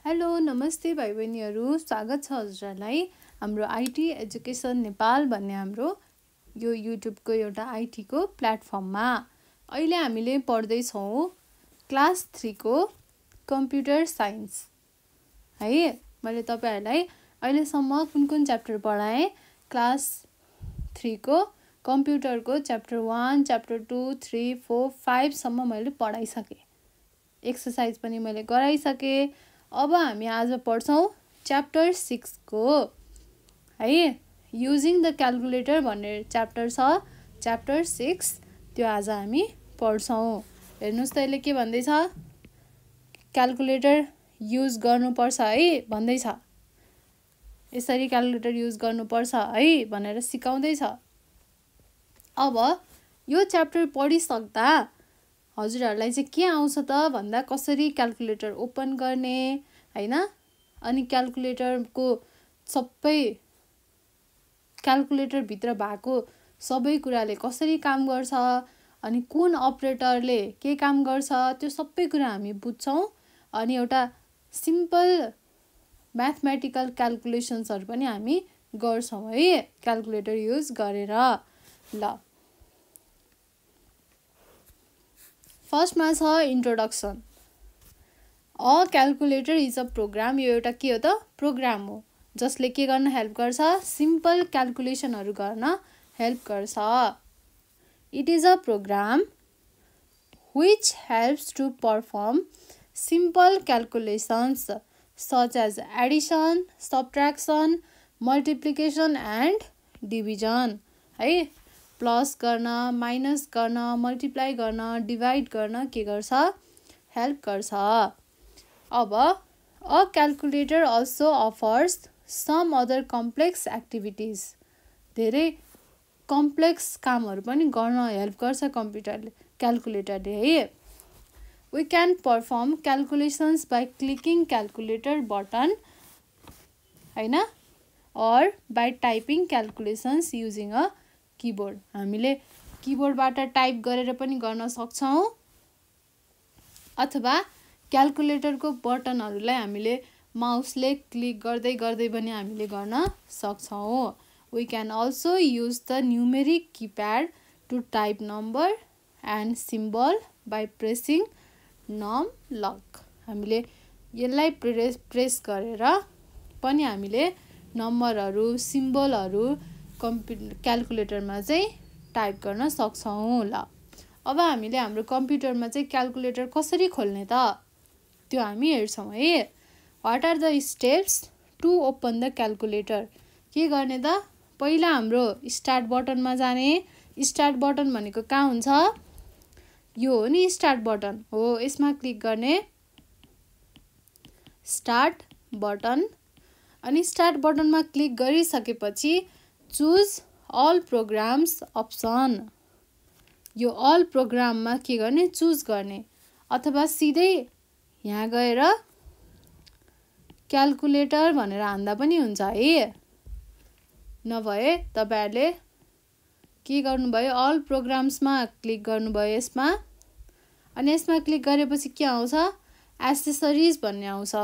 Hello नमस्ते भाइ बहिनीहरू, स्वागत छ हजुरहरूलाई हाम्रो आइटी एजुकेसन नेपाल भन्ने हाम्रो यो युट्युबको एउटा आइटीको प्लेटफर्ममा। अहिले हामीले पढ्दैछौँ क्लास 3 को कम्प्युटर साइन्स है। मैले तपाईहरुलाई अहिलेसम्म कुन कुन च्याप्टर पढाएँ? क्लास 3 को कम्प्युटरको च्याप्टर 1, च्याप्टर 2, 3, 4, 5 सम्म मैले पढाइसकेँ। एक्सरसाइज पनि मैले गराइसकेँ। अब हामी आज पढ्छौँ च्याप्टर 6 को है। युजिङ द क्याल्कुलेटर भन्ने च्याप्टर छ, च्याप्टर 6। त्यो आज हामी पढ्छौँ। हेर्नुस् त यसले के भन्दैछ? क्याल्कुलेटर युज गर्नुपर्छ है भन्दैछ। यसरी क्याल्कुलेटर युज गर्नुपर्छ है भनेर सिकाउँदैछ। अब यो च्याप्टर पढिसक्दा हजुरहरूलाई चाहिँ के आउँछ त भन्दा कसरी क्याल्कुलेटर ओपन गर्ने हैन, अनि क्याल्कुलेटरको सबै क्याल्कुलेटर भित्र भएको सबै कुराले कसरी काम गर्छ, अनि कुन अपरेटरले के काम गर्छ, त्यो सबै कुरा हामी बुझ्छौँ। अनि एउटा सिम्पल म्याथमेटिकल क्याल्कुलेसन्सहरु पनि हामी गर्छौँ है क्याल्कुलेटर युज गरेर। ल फर्स्टमा छ introduction. A calculator is a program. यो एउटा के हो त? प्रोग्राम हो जसले के गर्न हेल्प गर्छ? सिम्पल क्याल्कुलेसनहरु गर्न हेल्प गर्छ। It is a program which helps to perform simple calculations such as addition, subtraction, multiplication and division है। प्लस गर्न, माइनस गर्न, मल्टिप्लाई गर्न, डिभाइड गर्न के गर्छ? हेल्प गर्छ। अब a calculator also offers some other complex activities। धेरै कम्प्लेक्स कामहरु पनि गर्न हेल्प गर्छ कम्प्युटरले, क्याल्कुलेटरले है। We can perform calculations by clicking calculator button हैन, or by typing calculations using a keyboard। हामीले किबोर्डबाट टाइप गरेर पनि गर्न सक्छौं, अथवा क्याल्कुलेटरको बटनहरुलाई हामीले माउसले क्लिक गर्दै गर्दै पनि हामीले गर्न सक्छौं। We can also use the numeric keypad to type number and symbol by pressing num lock। हामीले यसलाई प्रेस गरेर पनि हामीले नम्बरहरु, सिम्बलहरु क्याल्कुलेटरमा चाहिँ टाइप गर्न सक्छौं। ल अब हामीले हाम्रो कम्प्युटरमा चाहिँ क्याल्कुलेटर कसरी खोल्ने त त्यो हामी हेर्छौं है। What are the steps to open the calculator? के गर्ने त? पहिला हाम्रो स्टार्ट बटनमा जाने। स्टार्ट बटन भनेको कहाँ हुन्छ? यो हो नि स्टार्ट बटन हो, यसमा क्लिक गर्ने। Start button. अनि स्टार्ट बटनमा क्लिक गरिसकेपछि चुज अल प्रोग्राम्स अप्सन। यो अल प्रोग्राममा के गर्ने? चुज गर्ने, अथवा सिधै यहाँ गएर क्याल्कुलेटर भनेर हान्दा पनि हुन्छ है। नभए तपाईहरुले के गर्नुभयो? अल प्रोग्राम्समा क्लिक गर्नुभयो यसमा, अनि यसमा क्लिक गरेपछि के आउँछ? एक्सेसरिज भन्ने आउँछ।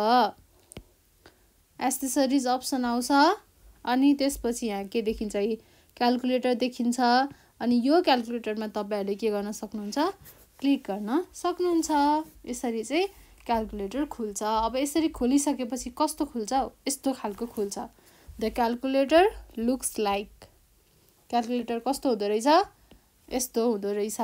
एक्सेसरिज अप्सन आउँछ, अनि त्यसपछि यहाँ के देखिन्छ? क्याल्कुलेटर देखिन्छ। अनि यो क्याल्कुलेटरमा तपाईहरुले के गर्न सक्नुहुन्छ? क्लिक गर्न सक्नुहुन्छ। यसरी चाहिँ क्याल्कुलेटर खुल्छ। अब यसरी खोलिसकेपछि कस्तो खुल्छ? यस्तो खालको खुल्छ। The calculator looks like. Calculator कस्तो हुँदो रहेछ? यस्तो हुँदो रहेछ।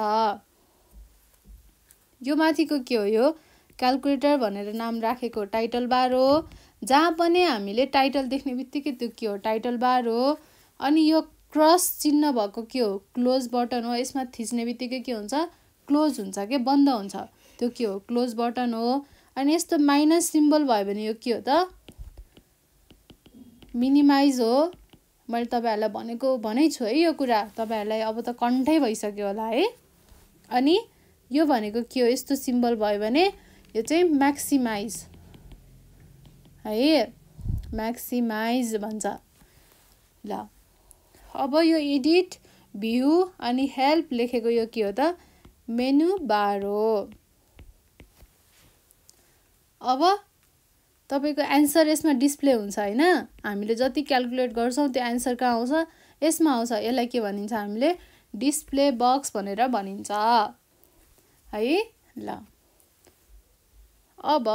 यो माथिको के हो? यो क्याल्कुलेटर भनेर नाम राखेको टाइटल बार हो। जहाँ पनि हामीले टाइटल देख्ने बित्तिकै त्यो के हो? टाइटल बार हो। अनि यो क्रस चिन्ह भएको के हो? क्लोज बटन हो। यसमा थिच्ने बित्तिकै के हुन्छ? क्लोज हुन्छ के बन्द हुन्छ, त्यो के हो? क्लोज बटन हो। अनि यस्तो माइनस सिम्बल भयो भने यो के हो त? मिनिमाइज हो। मैले तपाईहरुलाई भनेकै छु है यो कुरा, तपाईहरुलाई अब त कन्ठै भइसक्यो होला है। अनि यो भनेको के हो? यस्तो सिम्बल भयो भने यो चाहिँ म्याक्सिमाइज है, म्याक्सिमाइज भन्छ। ल अब यो एडिट, भ्यू अनि हेल्प लेखेको यो के हो त? मेनु बार हो। अब तपाईको एन्सर यसमा डिस्प्ले हुन्छ हैन। हामीले जति क्याल्कुलेट गर्छौं त्यो एन्सर कहाँ आउँछ, यसमा आउँछ। यसलाई के भनिन्छ हामीले डिस्प्ले बक्स भनेर भनिन्छ है। ल अब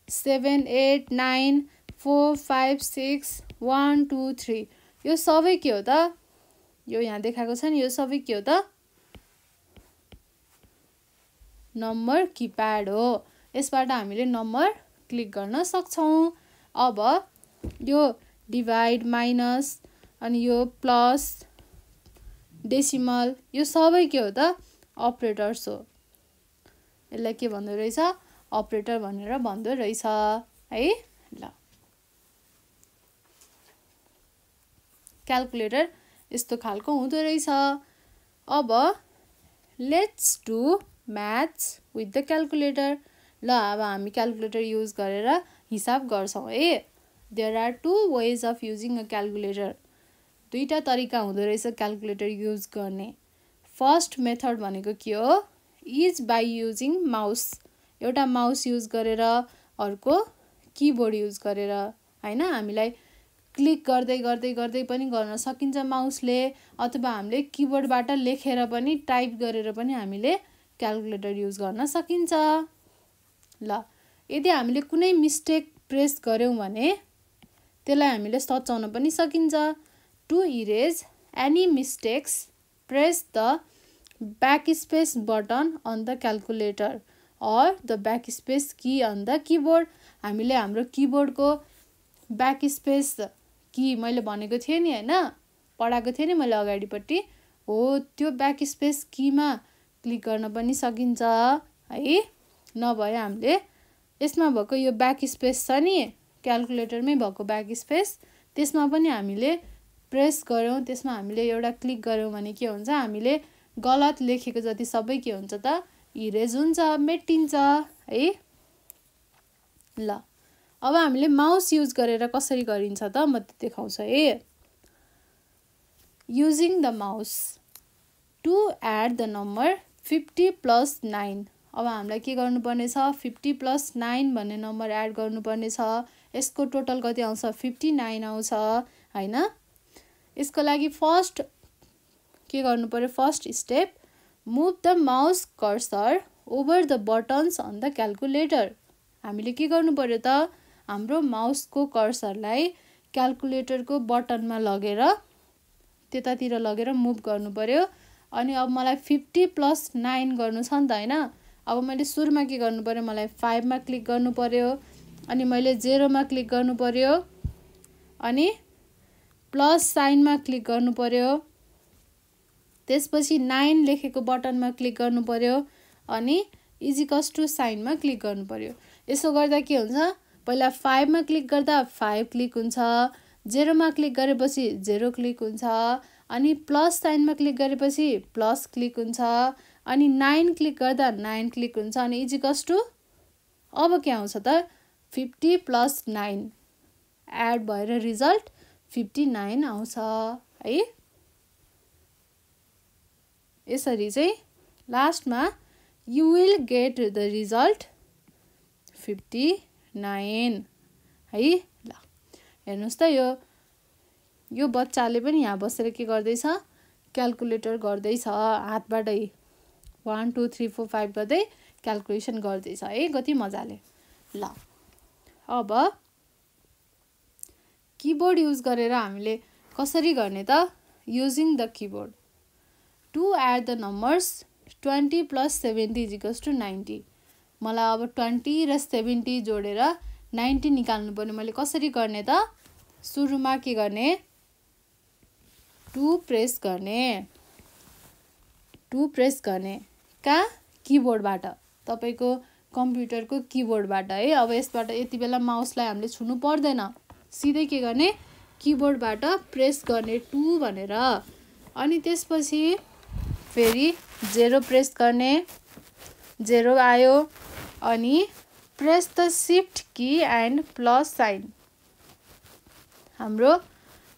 7 8 9 4 5 6 1 2 3 यो सबै के हो त, यो यहाँ देखाएको छ नि, यो सबै के हो त, नम्बर किप्याड हो। यसबाट हामीले नम्बर क्लिक गर्न सक्छौं। अब यो डिभाइड माइनस अनि यो प्लस डेसिमल यो सबै के हो त अपरेटर्स हो। यसलाई के भन्दो रहेछ, अपरेटर भनेर भन्दो रहेछ है। ल क्याल्कुलेटर यस्तो खालको हुँदो रहेछ। अब let's do maths with the calculator. ल अब हामी क्याल्कुलेटर युज गरेर हिसाब गर्छौं है। There are two ways of using a calculator. दुईटा तरिका हुँदो रहेछ क्याल्कुलेटर युज गर्ने। फर्स्ट मेथड भनेको के हो, इज बाई युजिङ माउस। एउटा माउस युज गरेर, अर्को किबोर्ड युज गरेर हैन। हामीलाई क्लिक गर्दै गर्दै गर्दै पनि गर्न सकिन्छ माउसले, अथवा हामीले किबोर्डबाट लेखेर पनि टाइप गरेर पनि हामीले क्याल्कुलेटर युज गर्न सकिन्छ। ल यदि हामीले कुनै मिस्टेक प्रेस गर्यौं भने त्यसलाई हामीले सच्याउन पनि सकिन्छ। To erase any mistakes press the backspace button on the calculator or the backspace key on the keyboard। हामीले हाम्रो किबोर्डको ब्याकस्पेस की मैले भनेको थिएँ नि हैन, पढाएको थिएँ नि मैले अगाडिपट्टि हो, त्यो ब्याकस्पेस कीमा क्लिक गर्न पनि सकिन्छ है। नभए हामीले यसमा भएको यो ब्याकस्पेस छ नि, क्याल्कुलेटरमै भएको ब्याकस्पेस, त्यसमा पनि हामीले प्रेस गर्यौं, त्यसमा हामीले एउटा क्लिक गर्यौं भने के हुन्छ, हामीले गलत लेखेको जति सबै के हुन्छ त इरेज हुन्छ, मेटिन्छ है। ल अब हामीले माउस युज गरेर कसरी गरिन्छ त म देखाउँछु है। Using the mouse to add the number 50 plus 9। अब हामीलाई के गर्नुपर्ने छ, 50 प्लस 9 भन्ने नम्बर एड गर्नुपर्ने छ। यसको टोटल कति आउँछ, 59 आउँछ हैन। यसको लागि फर्स्ट के गर्नु पर्यो, first step move the mouse cursor over the buttons on the calculator. हामीले के गर्नु पर्यो त, हाम्रो माउसको कर्सरलाई क्याल्कुलेटरको बटनमा लगेर त्यतातिर लगेर मुभ गर्नु पर्यो। अनि अब मलाई 50 प्लस 9 गर्नु छ नि त हैन। अब मैले सुरुमा के गर्नु पर्यो, मलाई 5 मा क्लिक गर्नु पर्यो, अनि मैले 0 मा क्लिक गर्नु पर्यो, अनि प्लस साइनमा क्लिक गर्नु पर्यो, त्यसपछि 9 लेखेको बटनमा क्लिक गर्नु पर्यो, अनि इजिकल्स टु साइनमा क्लिक गर्नु पर्यो। यसो गर्दा के हुन्छ, पहिला 5 मा क्लिक गर्दा 5 क्लिक हुन्छ, 0 मा क्लिक गरेपछि 0 क्लिक हुन्छ, अनि प्लस साइनमा क्लिक गरेपछि प्लस क्लिक हुन्छ, अनि 9 क्लिक गर्दा 9 क्लिक हुन्छ, अनि इजिकल्स टु अब के आउँछ त 50 प्लस 9 एड भएर रिजल्ट 59 आउँछ है। यसरी चाहिँ लास्टमा you will get the result 59 है। ल हेर्नुस् त यो बच्चाले पनि यहाँ बसेर के गर्दैछ, क्याल्कुलेटर गर्दैछ हातबाटै 1 2 3 4 5 गर्दै क्याल्कुलेसन गर्दैछ है, कति मजाले। ल अब किबोर्ड युज गरेर हामीले कसरी गर्ने त, using the keyboard to add the numbers 20 plus 70 equals to 90। मलाई अब 20 र 70 जोडेर 90 निकाल्नु पर्ने। मैले कसरी गर्ने त, सुरुमा के गर्ने, 2 प्रेस गर्ने, 2 प्रेस गर्ने कहाँ, किबोर्डबाट, तपाईको कम्प्युटरको किबोर्डबाट है। अब यसबाट यति बेला माउसलाई हामीले छुनु पर्दैन, सिधै के गर्ने, किबोर्डबाट प्रेस गर्ने 2 भनेर, अनि त्यसपछि फेरि 0 प्रेस गर्ने, 0 आयो, अनि press the shift Ki and plus sign. हाम्रो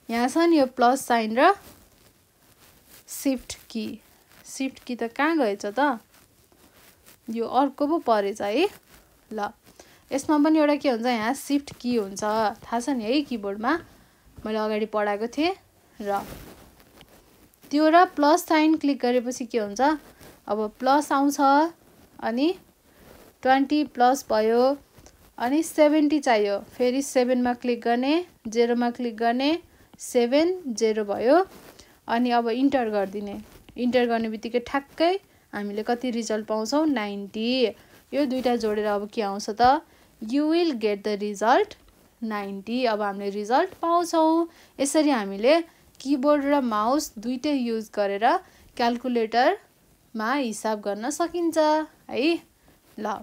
यहाँ छ नि यो प्लस साइन र शिफ्ट की त कहाँ गएछ त, यो अर्को पो परेछ है। ल यसमा पनि एउटा के हुन्छ यहाँ शिफ्ट की हुन्छ थाहा छ नि है किबोर्डमा मैले अगाडि पढाएको थिएँ र त्यो र प्लस साइन क्लिक गरेपछि के हुन्छ अब प्लस आउँछ अनि 20 प्लस भयो अनि 70 चाहियो फेरि 7 मा क्लिक गर्ने 0 मा क्लिक गर्ने 7 0 भयो अनि अब इन्टर गर्दिने इन्टर गर्ने बित्तिकै ठ्याक्कै हामीले कति रिजल्ट पाउँछौं 90 यो दुईटा जोडेर अब के आउँछ त you will get the result 90 अब हामीले रिजल्ट पाउँछौं यसरी हामीले किबोर्ड र माउस दुईटै युज गरेर क्याल्कुलेटर मा हिसाब गर्न सकिन्छ है ल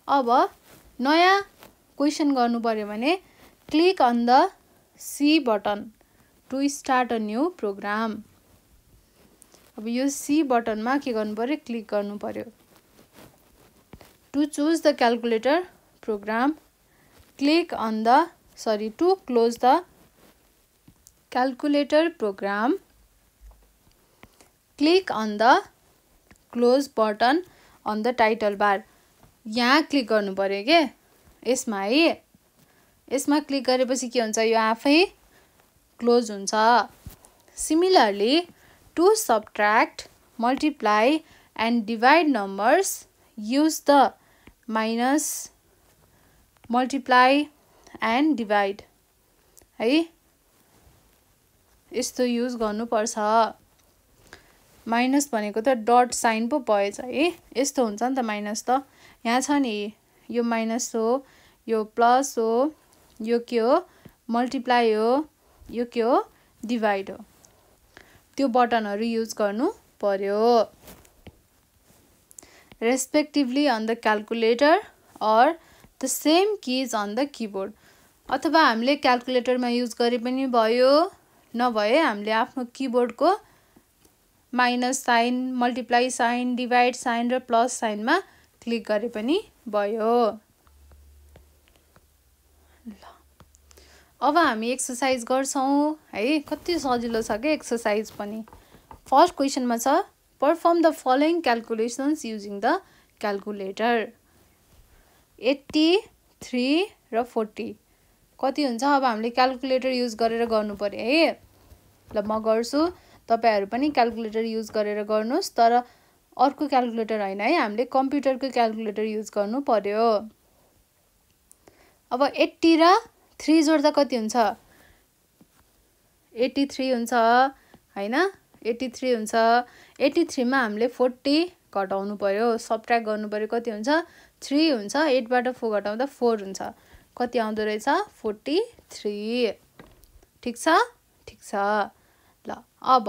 अब नयाँ क्वेशन गर्नु पर्यो भने click on the C button to start a new program अब यो सी बटनमा के गर्नु पर्यो क्लिक गर्नु पर्यो to choose the calculator program click on the to close the calculator program click on the close button on the title bar यहाँ click गर्नु पर्यो के यसमा है यसमा क्लिक गरेपछि के हुन्छ यो आफै क्लोज हुन्छ similarly to subtract multiply and divide numbers use the minus multiply and divide है यस्तो युज गर्नु पर्छ माइनस भनेको त डट साइन पो भएछ है यस्तो हुन्छ नि त माइनस त यहाँ छ नि यो माइनस हो यो प्लस हो यो के हो मल्टिप्लाई हो यो के हो डिवाइड हो त्यो बटनहरु युज गर्नु पर्यो respectively on the calculator or the same keys on the keyboard अथवा हामीले क्याल्कुलेटरमा युज गरे पनि भयो नभए हामीले आफ्नो किबोर्डको minus sign multiply sign divide sign र प्लस साइनमा क्लिक गरे पनि भयो अब हामी एक्सरसाइज गर्छौं है कति सजिलो छ के एक्सरसाइज पनि फर्स्ट क्वेशनमा छ Perform the following calculations using the calculator 83 र 40 कति हुन्छ अब हामीले क्याल्कुलेटर युज गरेर गर्नु पर्यो है ल म गर्छु तपाईहरु पनि क्याल्कुलेटर युज गरेर गर्नुस् तर अर्को क्याल्कुलेटर हैन है हामीले कम्प्युटरको क्याल्कुलेटर युज गर्नु पर्यो अब 80 र 3 जोड्दा कति हुन्छ 83 हुन्छ हैन 83 हुन्छ 83 मा हामीले 40 घटाउनु पर्यो सबट्र्याक्ट गर्नु पर्यो कति हुन्छ 3 हुन्छ 8 बाट 4 घटाउँदा 4 हुन्छ कति आउँदो रहेछ 43 ठीक छ ल अब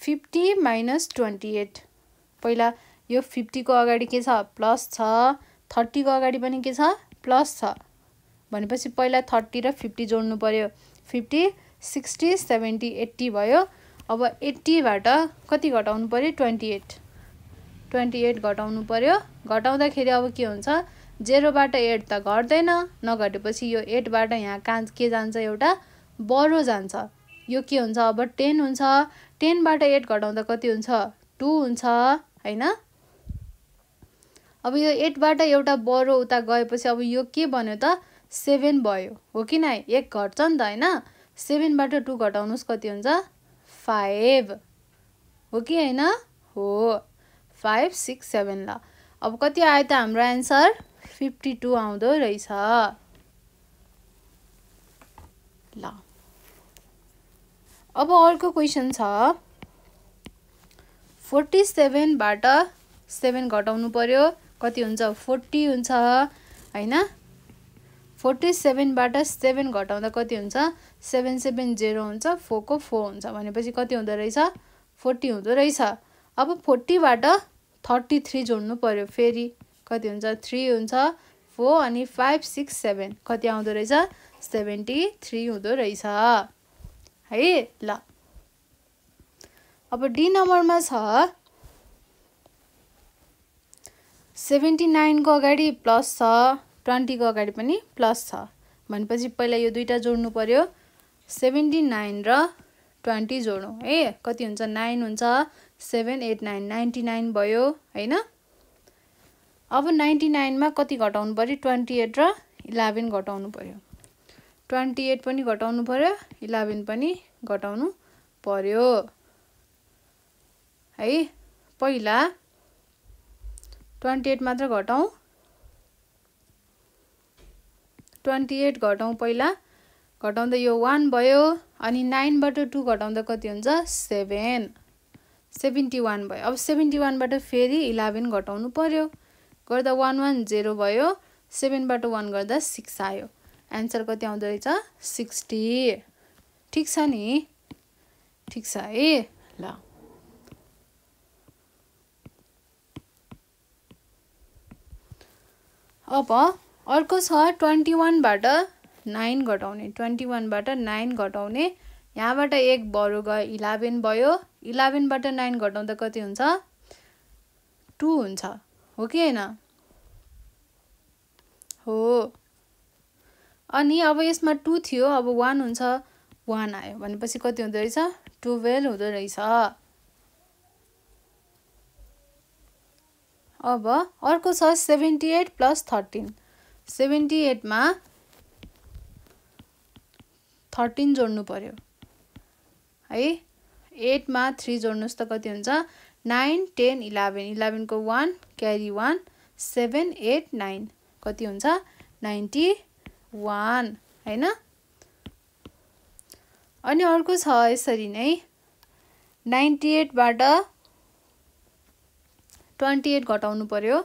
50 माइनस 28 पहिला यो 50 को अगाडि के छ प्लस छ 30 को अगाडि पनि के छ प्लस छ भनेपछि पहिला 30 र 50 जोड्नु पर्यो 50 60 70 80 भयो अब 80 बाट कति घटाउनु पर्यो 28 घटाउनु पर्यो घटाउँदाखेरि अब के हुन्छ 0 बाट 8 त घट्दैन नघटेपछि यो 8 बाट यहाँ के जान्छ एउटा बढो जान्छ यो के हुन्छ अब 10 हुन्छ 10 बाट 8 घटाउँदा कति हुन्छ 2 हुन्छ हैन अब यो 8 बाट एउटा बढो उता गएपछि अब यो के बन्यो त 7 भयो हो कि नै 1 घट्छ नि त हैन 7 बाट 2 घटाउनुस् कति हुन्छ 5 हो कि हैन हो 5 6 7 ल अब कति आयो त हाम्रो आन्सर 52 आउँदो रहेछ ल अब अर्को क्वेशन छ 47 बाट 7 घटाउनु पर्यो कति हुन्छ 40 हुन्छ हैन 47 बाट 7 घटाउँदा कति हुन्छ 770 हुन्छ 4 को 4 हुन्छ भनेपछि कति हुँदो रहेछ 40 हुँदो रहेछ अब 40 बाट 33 जोड्नु पर्यो फेरि कति हुन्छ 3 हुन्छ 4 अनि 5 6 7 कति आउँदो रहेछ 73 हुँदो रहेछ है ल अब डी नम्बरमा छ 79 को अगाडि प्लस छ 20 को अगाडि पनि प्लस छ भनेपछि पहिला यो दुईटा जोड्नु पर्यो 79 र 20 जोडौं है कति हुन्छ 9 हुन्छ 7 8 9 99 भयो हैन अब 99 मा कति घटाउनु पर्यो 28 र 11 घटाउनु पर्यो 28 पनि घटाउनु पर्यो 11 पनि घटाउनु पर्यो है पहिला 28 मात्र घटाऊ 28 घटाऊ पहिला घटाउँदा यो 1 भयो अनि 9 बाट 2 घटाउँदा कति हुन्छ 7 71 भयो अब 71 बाट फेरि 11 घटाउनु पर्यो गर्दा 110 भयो 7 बाट 1 गर्दा 6 आयो आन्सर कति आउँदै रहेछ 60 ठीक छ नि ठीक छ है ल अब अर्को छ 21 बाट 9 घटाउने 21 बाट 9 घटाउने यहाँबाट 1 बढो गयो 11 भयो 11 बाट 9 घटाउँदा कति हुन्छ 2 हुन्छ हो कि हैन हो अनि अब यसमा 2 थियो अब 1 हुन्छ 1 आयो भनेपछि कति हुँदै रहेछ 12 हुँदै रहेछ अब अर्को छ 78 + 13 78 मा 13 जोड्नु पर्यो है 8 मा 3 जोड्नुस् त कति हुन्छ 9 10 11 11 को 1 क्यारी 1 7 8 9 कति हुन्छ 91 हैन अनि अर्को छ यसरी नै 98 बाट 28 घटाउनु पर्यो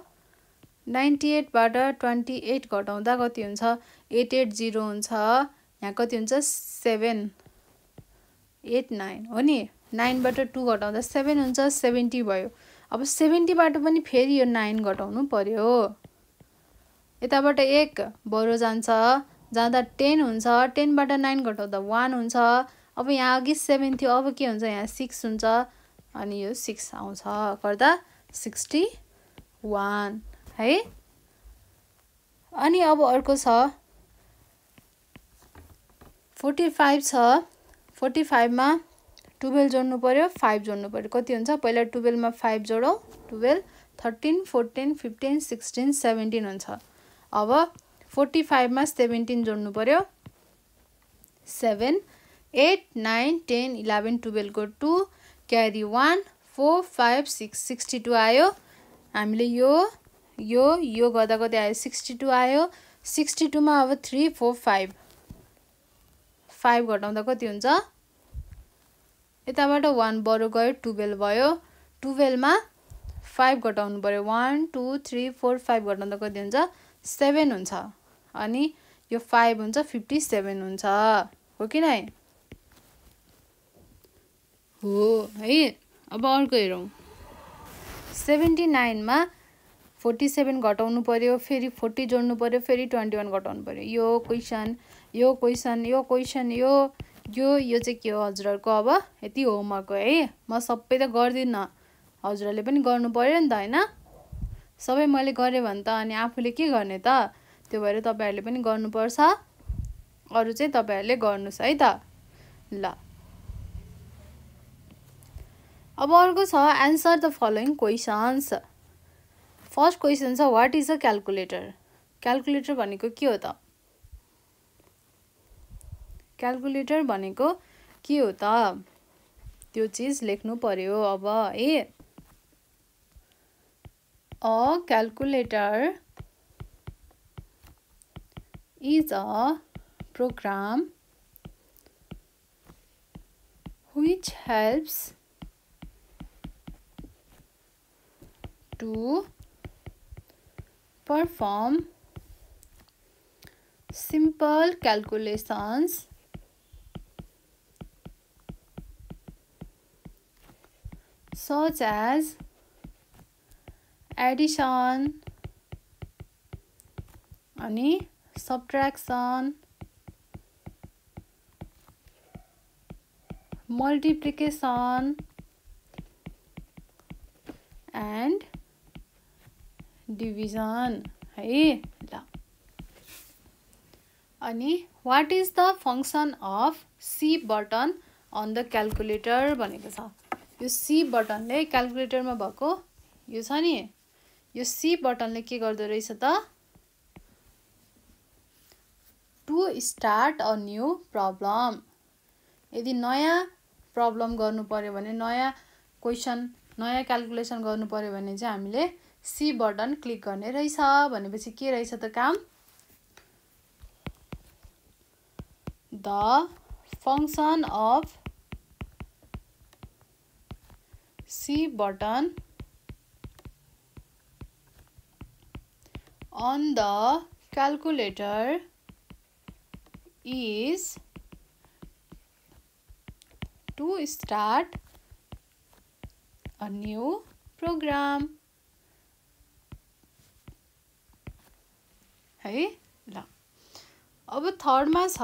98 बाट 28 घटाउँदा कति हुन्छ 880 हुन्छ यहाँ कति हुन्छ 7 8 9 हो नि 9 बाट 2 घटाउँदा 7 हुन्छ 70 भयो अब 70 बाट पनि फेरि यो 9 घटाउनु पर्यो यताबाट 1 बढो जान्छ जाँदा 10 हुन्छ 10 बाट 9 घटाउँदा 1 हुन्छ अब यहाँ अघि 7 थियो अब के हुन्छ यहाँ 6 हुन्छ अनि यो 6 आउँछ गर्दा 61 है अनि अब अर्को छ 45 छ 45 मा 12 जोड्नु पर्यो 5 जोड्नु पर्यो कति हुन्छ पहिला 12 मा 5 जोडौ 12 13 14 15 16 17 हुन्छ अब 45 मा 17 जोड्नु पर्यो 7 8 9 10 11 12 को 2 क्यारी 1 4 5 6 62 आयो हामीले यो गर्दा कति आयो 62 आयो 62 मा अब 3 4 5 5 घटाउँदा कति हुन्छ यताबाट 1 बढो गयो 12 भयो 12 मा 5 घटाउनु पर्यो 1 2 3 4 5 घटाउँदा कति हुन्छ 7 हुन्छ अनि यो 5 हुन्छ 57 हुन्छ हो कि नै हो है अब अर्को हेरौं 79 मा 47 घटाउनु पर्यो फेरि 40 जोड्नु पर्यो फेरि 21 घटाउनु पर्यो यो क्वेशन यो चाहिँ के हो हजुरहरुको अब यति होमवर्क हो है म सबै त गर्दिन हजुरहरुले पनि गर्नु पर्यो नि त हैन सबै मैले गरे भने त अनि आफूले के गर्ने त त्यो भएर तपाईहरुले पनि गर्नुपर्छ अरु चाहिँ तपाईहरुले गर्नुस् है त ल अब अर्को छ answer the following questions first question छ what is a calculator calculator भनेको के हो त क्याल्कुलेटर भनेको के हो त त्यो चीज लेख्नु पर्यो अब है a calculator is a program which helps to perform simple calculations such as addition अनि subtraction multiplication and division है ल अनि what is the function of C button on the calculator भनेको छ यो C बटनले क्याल्कुलेटरमा भएको यो छ नि यो सी बटनले के गर्दो रहेछ त to start a new problem. यदि नयाँ प्रब्लम गर्नु पर्यो भने नयाँ क्वेसन नयाँ क्याल्कुलेसन गर्नु पर्यो भने चाहिँ हामीले सी बटन क्लिक गर्ने रहेछ। भनेपछि के रहेछ त काम the function of C button on the calculator is to start a new program है। ल अब थर्डमा छ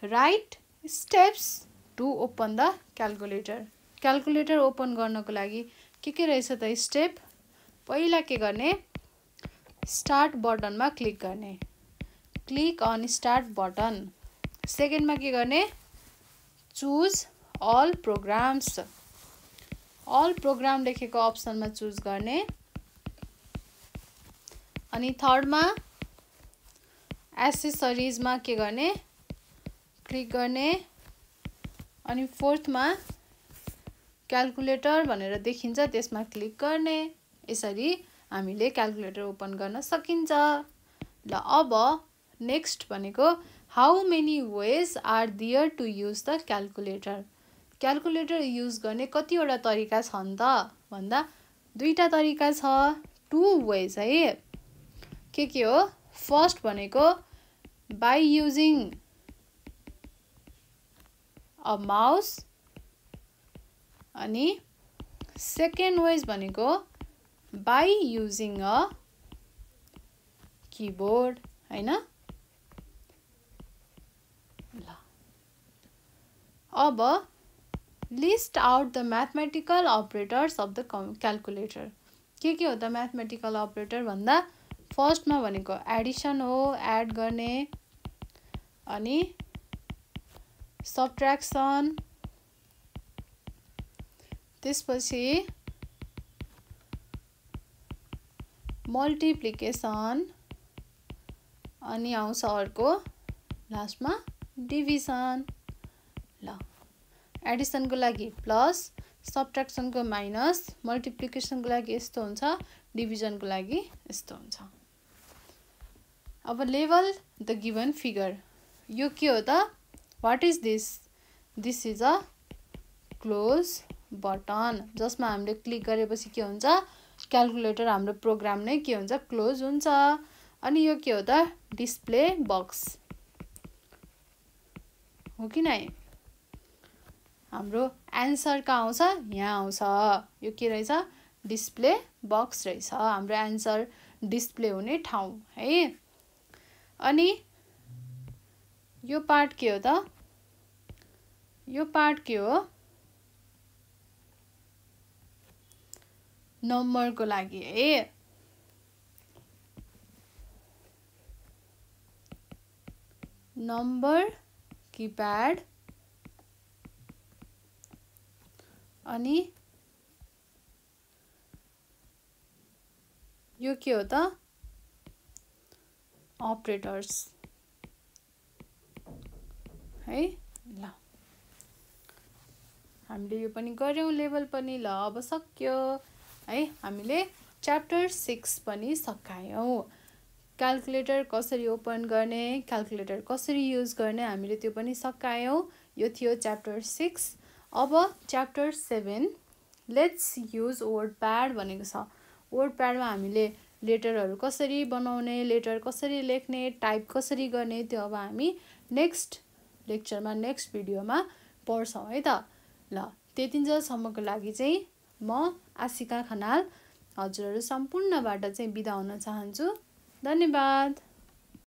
right steps to open the calculator. Calculator open गर्नको लागि के रहेछ त स्टेप। पहिला के गर्ने स्टार्ट बटनमा क्लिक गर्ने, क्लिक अन स्टार्ट बटन। सेकेन्डमा के गर्ने choose all programs, all program लेखेको अप्सनमा चुज गर्ने। अनि थर्डमा एसेसरिजमा के गर्ने क्लिक गर्ने। अनि फोर्थमा क्याल्कुलेटर भनेर देखिन्छ त्यसमा क्लिक गर्ने। यसरी हामीले क्याल्कुलेटर ओपन गर्न सकिन्छ। ल अब नेक्स्ट भनेको how many ways are there to use the calculator. Calculator use गर्ने कतिवटा तरिका छन् त भन्दा दुईटा तरिका छ, टु वेज है। के हो फर्स्ट भनेको बाई युजिङ अ माउस अनि सेकेन्ड वेज भनेको by using a keyboard हैन। ल अब list out the mathematical operators of the calculator। के हो त mathematical operator भन्दा फर्स्टमा भनेको एडिसन हो, एड गर्ने, अनि सबट्र्याक्सन, त्यसपछि मल्टिप्लिकेसन, अनि आउँछ अर्को लास्टमा डिभिजन। ल एडिसनको लागि प्लस, सबट्र्याक्सनको माइनस, मल्टिप्लिकेसनको लागि यस्तो हुन्छ, डिभिजनको लागि यस्तो हुन्छ। अब लेभल द गिभन फिगर। यो के हो त what is this. This is a close button जसमा हामीले क्लिक गरेपछि के हुन्छ क्याल्कुलेटर हाम्रो प्रोग्राम नै के हुन्छ क्लोज हुन्छ। अनि यो के हो त डिस्प्ले बक्स हो कि नै। हाम्रो एन्सर कहाँ आउँछ यहाँ आउँछ। यो के रहेछ डिस्प्ले बक्स रहेछ, हाम्रो एन्सर डिस्प्ले हुने ठाउँ है। अनि यो पार्ट के हो त यो पार्ट के हो नम्बरको लागि है। नम्बर कीपैड अनि यो के हो त अपरेटर्स है। ल हामीले यो पनि गर्यौं लेभल पनि। ल अब सक्यो है। हामीले च्याप्टर 6 पनि सकायौं। क्याल्कुलेटर कसरी ओपन गर्ने, क्याल्कुलेटर कसरी युज गर्ने हामीले त्यो पनि सकायौं। यो थियो च्याप्टर 6। अब च्याप्टर 7 लेट्स युज वर्डप्याड भनेको छ। वर्डप्याडमा हामीले लेटरहरू कसरी बनाउने, लेटर कसरी लेख्ने, टाइप कसरी गर्ने त्यो अब हामी नेक्स्ट लेक्चरमा नेक्स्ट भिडियोमा पढ्छौं है त। ल त्यतिन्जेलसम्मको लागि चाहिँ म आशिका खनाल हजुरहरू सम्पूर्णबाट चाहिँ बिदा हुन चाहन्छु। धन्यवाद।